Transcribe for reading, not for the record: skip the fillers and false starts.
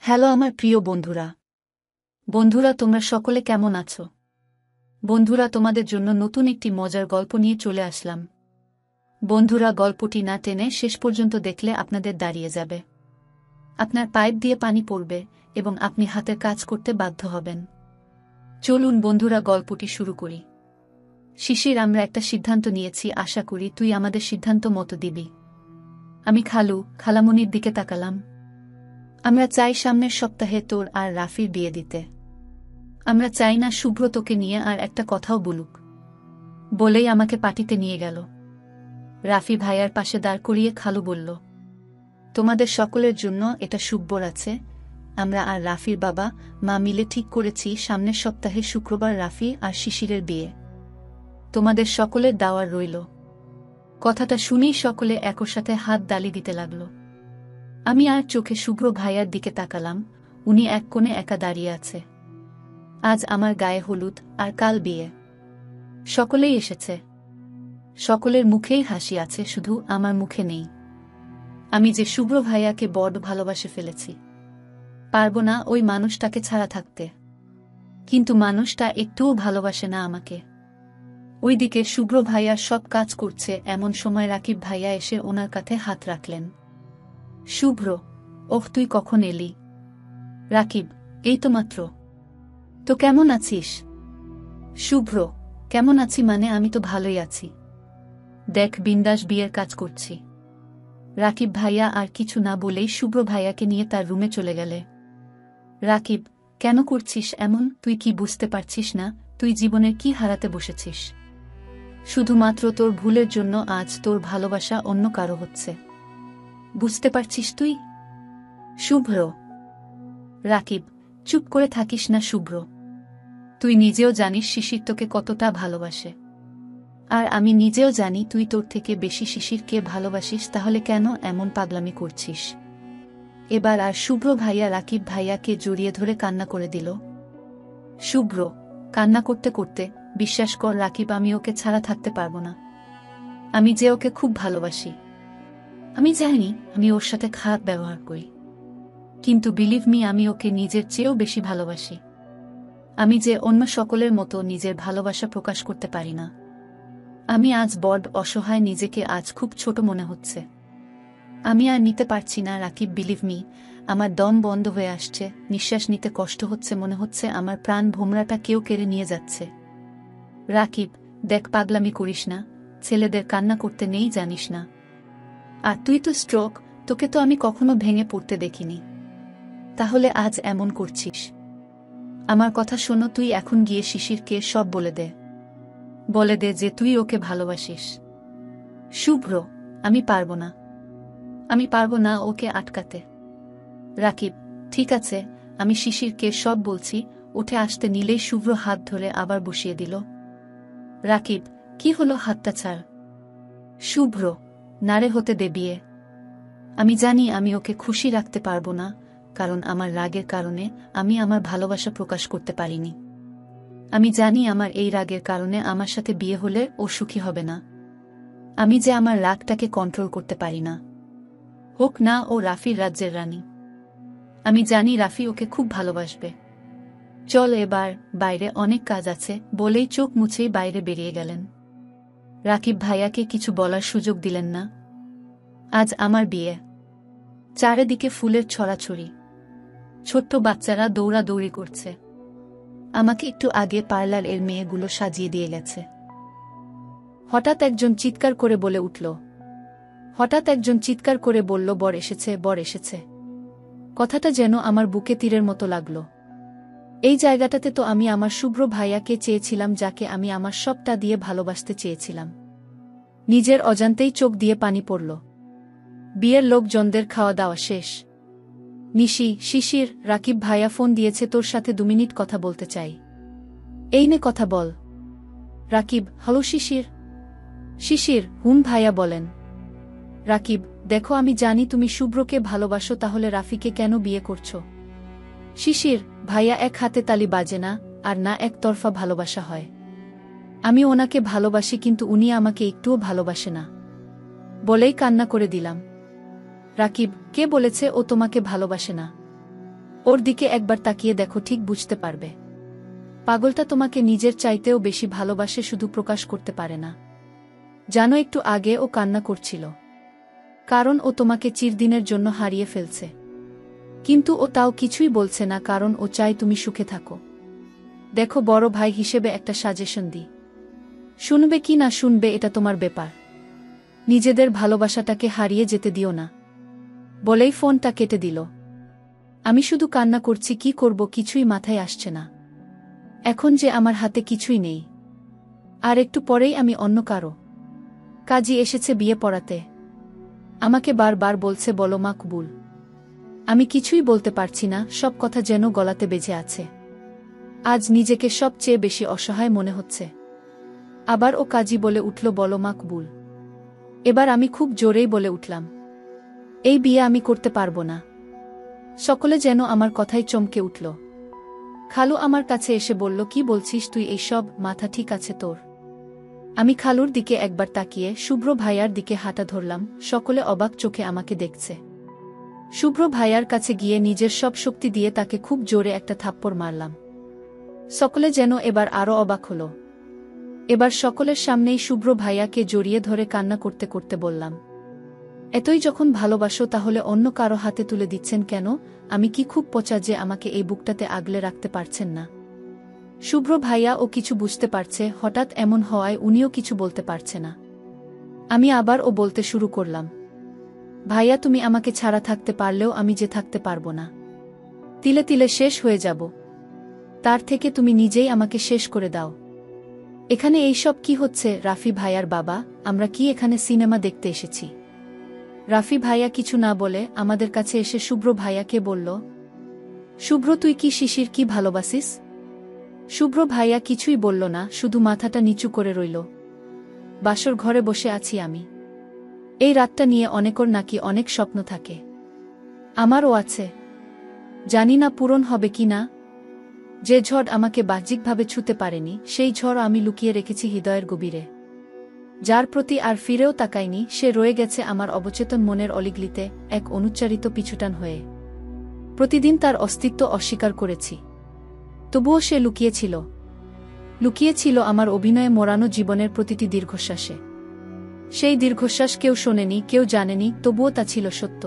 Hello আমার প্রিয় বন্ধুরা। তোমরা সকলে কেমন আছো? বন্ধুরা, তোমাদের জন্য নতুন একটি মজার গল্প নিয়ে চলে আসলাম। বন্ধুরা, গল্পটি না টেনে শেষ পর্যন্ত দেখলে আপনাদের দাঁড়িয়ে যাবে, আপনার পাইপ দিয়ে পানি পড়বে এবং আপনি হাতের কাজ করতে বাধ্য হবেন। চলুন বন্ধুরা, গল্পটি শুরু করি। শিশির, আমরা একটা সিদ্ধান্ত নিয়েছি, আশা করি তুই আমাদের সিদ্ধান্ত মতো দিবি। আমি খালামণির দিকে তাকালাম। আমরা চাই সামনের সপ্তাহে তোর আর রাফির বিয়ে দিতে। আমরা চাই না শুভ্র তোকে নিয়ে আর একটা কথাও বলুক। বলেই আমাকে পার্টিতে নিয়ে গেল। রাফি ভাইয়ার পাশে দাঁড় করিয়ে খালু বলল, তোমাদের সকলের জন্য এটা শুভ্র আছে। আমরা আর রাফির বাবা মা মিলে ঠিক করেছি সামনের সপ্তাহে শুক্রবার রাফি আর শিশিরের বিয়ে। তোমাদের সকলের দাওয়ার রইল। কথাটা শুনেই সকলে একসাথে হাত তালি দিতে লাগল। আমি আর চোখে শুভ্র ভাইয়ার দিকে তাকালাম। উনি এক কোণে একা দাঁড়িয়ে আছে। আজ আমার গায়ে হলুদ আর কাল বিয়ে। সকলেই এসেছে, সকলের মুখেই হাসি আছে, শুধু আমার মুখে নেই। আমি যে শুভ্র ভাইয়াকে বড় ভালোবাসে ফেলেছি, পারবো না ওই মানুষটাকে ছাড়া থাকতে। কিন্তু মানুষটা একটুও ভালোবাসে না আমাকে। ওইদিকে শুভ্র ভাইয়া সব কাজ করছে, এমন সময় রাকিব ভাইয়া এসে ওনার কাঁধে হাত রাখলেন। শুভ্র, ওহ তুই কখন এলি? রাকিব, এই তো মাত্র। তো কেমন আছিস? শুভ্র, কেমন আছি মানে আমি তো ভালোই আছি। দেখ, বিন্দাস বিয়ের কাজ করছি। রাকিব ভাইয়া আর কিছু না বলেই শুভ্র ভাইয়াকে নিয়ে তার রুমে চলে গেলে। রাকিব, কেন করছিস এমন? তুই কি বুঝতে পারছিস না তুই জীবনের কি হারাতে বসেছিস? শুধুমাত্র তোর ভুলের জন্য আজ তোর ভালোবাসা অন্য কারো হচ্ছে। বুঝতে পারছিস তুই? শুভ্র। রাকিব, চুপ করে থাকিস না শুভ্র। তুই নিজেও জানিস শিশির তোকে কতটা ভালোবাসে, আর আমি নিজেও জানি তুই তোর থেকে বেশি শিশিরকে ভালোবাসিস, তাহলে কেন এমন পাগলামি করছিস? এবার আর শুভ্র ভাইয়া রাকিব ভাইয়াকে জড়িয়ে ধরে কান্না করে দিল। শুভ্র কান্না করতে করতে, বিশ্বাস কর রাকিব, আমি ওকে ছাড়া থাকতে পারবো না। আমি যে ওকে খুব ভালোবাসি। আমি জানি আমি ওর সাথে খারাপ ব্যবহার করি, কিন্তু বিলিভ মি, আমি ওকে নিজের চেয়েও বেশি ভালোবাসি। আমি যে অন্য সকলের মতো নিজের ভালোবাসা প্রকাশ করতে পারি না। আমি আজ বড় অসহায়, নিজেকে আজ খুব ছোট মনে হচ্ছে। আমি আর নিতে পারছি না রাকিব, বিলিভ মি, আমার দম বন্ধ হয়ে আসছে, নিঃশ্বাস নিতে কষ্ট হচ্ছে, মনে হচ্ছে আমার প্রাণ ভোমরাটা কেউ কেড়ে নিয়ে যাচ্ছে। রাকিব, দেখ, পাগলামি করিস না, ছেলেদের কান্না করতে নেই, জানিস না? আর তুই তো স্ট্রোক, তোকে তো আমি কখনো ভেঙে পড়তে দেখিনি, তাহলে আজ এমন করছিস? আমার কথা শোনো, তুই এখন গিয়ে শিশিরকে সব বলে দে। বলে দে যে তুই ওকে ভালোবাসিস। শুভ্র, আমি পারবো না, আমি পারবো না ওকে আটকাতে। রাকিব, ঠিক আছে, আমি শিশিরকে সব বলছি। উঠে আসতে নিলেই শুভ্র হাত ধরে আবার বসিয়ে দিল। রাকিব, কি হলো? হাতটা ছাড়। শুভ্র, নারে হতে দে বিয়ে। আমি জানি আমি ওকে খুশি রাখতে পারবো না, কারণ আমার রাগের কারণে আমি আমার ভালোবাসা প্রকাশ করতে পারিনি। আমি জানি আমার এই রাগের কারণে আমার সাথে বিয়ে হলে ও সুখী হবে না। আমি যে আমার রাগটাকে কন্ট্রোল করতে পারি না। হোক না ও রাফির রাজ্যের রানী। আমি জানি রাফি ওকে খুব ভালোবাসবে। চল এবার, বাইরে অনেক কাজ আছে, বলেই চোখ মুছেই বাইরে বেরিয়ে গেলেন। রাকিব ভাইয়াকে কিছু বলার সুযোগ দিলেন না। আজ আমার বিয়ে। চারিদিকে ফুলের ছড়াছড়ি, ছোট্ট বাচ্চারা দৌড়াদৌড়ি করছে। আমাকে একটু আগে পার্লার এর মেয়েগুলো সাজিয়ে দিয়ে গেছে। হঠাৎ একজন চিৎকার করে বলে উঠল। বর এসেছে, বর এসেছে। কথাটা যেন আমার বুকে তীরের মতো লাগল। এই জায়গাটাতে তো আমি আমার শুভ্র ভাইয়াকে চেয়েছিলাম, যাকে আমি আমার সবটা দিয়ে ভালোবাসতে চেয়েছিলাম। নিজের অজান্তেই চোখ দিয়ে পানি পড়ল। বিয়ের লোকজনদের খাওয়া দাওয়া শেষ। নিশি, শিশির, রাকিব ভাইয়া ফোন দিয়েছে, তোর সাথে 2 মিনিট কথা বলতে চাই। এই নে কথা বল। রাকিব, হ্যালো শিশির। শিশির, হুম ভাইয়া বলেন। রাকিব, দেখো, আমি জানি তুমি শুভ্রকে ভালোবাসো, তাহলে রাফিকে কেন বিয়ে করছো? শিশির, ভাইয়া, এক হাতে তালি বাজে না, আর না একতরফা ভালোবাসা হয়। আমি ওনাকে ভালোবাসি, কিন্তু উনি আমাকে একটুও ভালোবাসে না। বলেই কান্না করে দিলাম। রাকিব, কে বলেছে ও তোমাকে ভালোবাসে না? ও ওর দিকে একবার তাকিয়ে দেখো, ঠিক বুঝতে পারবে। পাগলটা তোমাকে নিজের চাইতেও বেশি ভালোবাসে, শুধু প্রকাশ করতে পারে না। জানো, একটু আগে ও কান্না করছিল, কারণ ও তোমাকে চিরদিনের জন্য হারিয়ে ফেলছে। কিন্তু ও তাও কিছুই বলছে না, কারণ ও চায় তুমি সুখে থাকো। দেখো, বড় ভাই হিসেবে একটা সাজেশন দিই, শুনবে কি না শুনবে এটা তোমার ব্যাপার। নিজেদের ভালোবাসাটাকে হারিয়ে যেতে দিও না। বলেই ফোনটা কেটে দিল। আমি শুধু কান্না করছি, কি করব কিছুই মাথায় আসছে না। এখন যে আমার হাতে কিছুই নেই, আর একটু পরেই আমি অন্য কারো কাজী এসেছে বিয়ে পড়াতে। আমাকে বারবার বলছে, বলো মাকবুল। আমি কিছুই বলতে পারছি না, সব কথা যেন গলাতে বেজে আছে। আজ নিজেকে সবচেয়ে বেশি অসহায় মনে হচ্ছে। আবার ও কাজী বলে উঠল, বলো মাকবুল। এবার আমি খুব জোরেই বলে উঠলাম, এই বিয়ে আমি করতে পারবো না। সকলে যেন আমার কথাই চমকে উঠল। খালু আমার কাছে এসে বলল, কি বলছিস তুই এইসব, মাথা ঠিক আছে তোর? আমি খালুর দিকে একবার তাকিয়ে শুভ্র ভাইয়ার দিকে হাঁটা ধরলাম। সকলে অবাক চোখে আমাকে দেখছে। শুভ্র ভাইয়ার কাছে গিয়ে নিজের সব শক্তি দিয়ে তাকে খুব জোরে একটা থাপ্পড় মারলাম। সকলে যেন এবার আরও অবাক হল। এবার সকলের সামনেই শুভ্র ভাইয়াকে জড়িয়ে ধরে কান্না করতে করতে বললাম, এতই যখন ভালোবাসো তাহলে অন্য কারো হাতে তুলে দিচ্ছেন কেন? আমি কি খুব পচা যে আমাকে এই বুকটাতে আগলে রাখতে পারছেন না? শুভ্র ভাইয়া ও কিছু বুঝতে পারছে, হঠাৎ এমন হওয়ায় উনিও কিছু বলতে পারছে না। আমি আবার ও বলতে শুরু করলাম, ভাইয়া তুমি আমাকে ছাড়া থাকতে পারলেও আমি যে থাকতে পারবো না। তিলে তিলে শেষ হয়ে যাব। তার থেকে তুমি নিজেই আমাকে শেষ করে দাও। এখানে এইসব কি হচ্ছে? রাফি ভাইয়ার বাবা, আমরা কি এখানে সিনেমা দেখতে এসেছি? রাফি ভাইয়া কিছু না বলে আমাদের কাছে এসে শুভ্র ভাইয়াকে বলল, শুভ্র তুই কি শিশির কি ভালোবাসিস? শুভ্র ভাইয়া কিছুই বলল না, শুধু মাথাটা নিচু করে রইল। বাসর ঘরে বসে আছি আমি। এই রাতটা নিয়ে অনেকর নাকি অনেক স্বপ্ন থাকে। আমারও আছে, জানি না পূরণ হবে কি না। যে ঝড় আমাকে বাহ্যিকভাবে ছুতে পারেনি, সেই ঝড় আমি লুকিয়ে রেখেছি হৃদয়ের গভীরে। যার প্রতি আর ফিরেও তাকাইনি, সে রয়ে গেছে আমার অবচেতন মনের অলিগলিতে, এক অনুচ্চারিত পিছুটান হয়ে। প্রতিদিন তার অস্তিত্ব অস্বীকার করেছি, তবুও সে লুকিয়েছিল। লুকিয়েছিল আমার অভিনয়ে মোড়ানো জীবনের প্রতিটি দীর্ঘশ্বাসে। সেই দীর্ঘশ্বাস কেউ শোনেনি, কেউ জানেনি, তবুও তা ছিল সত্য।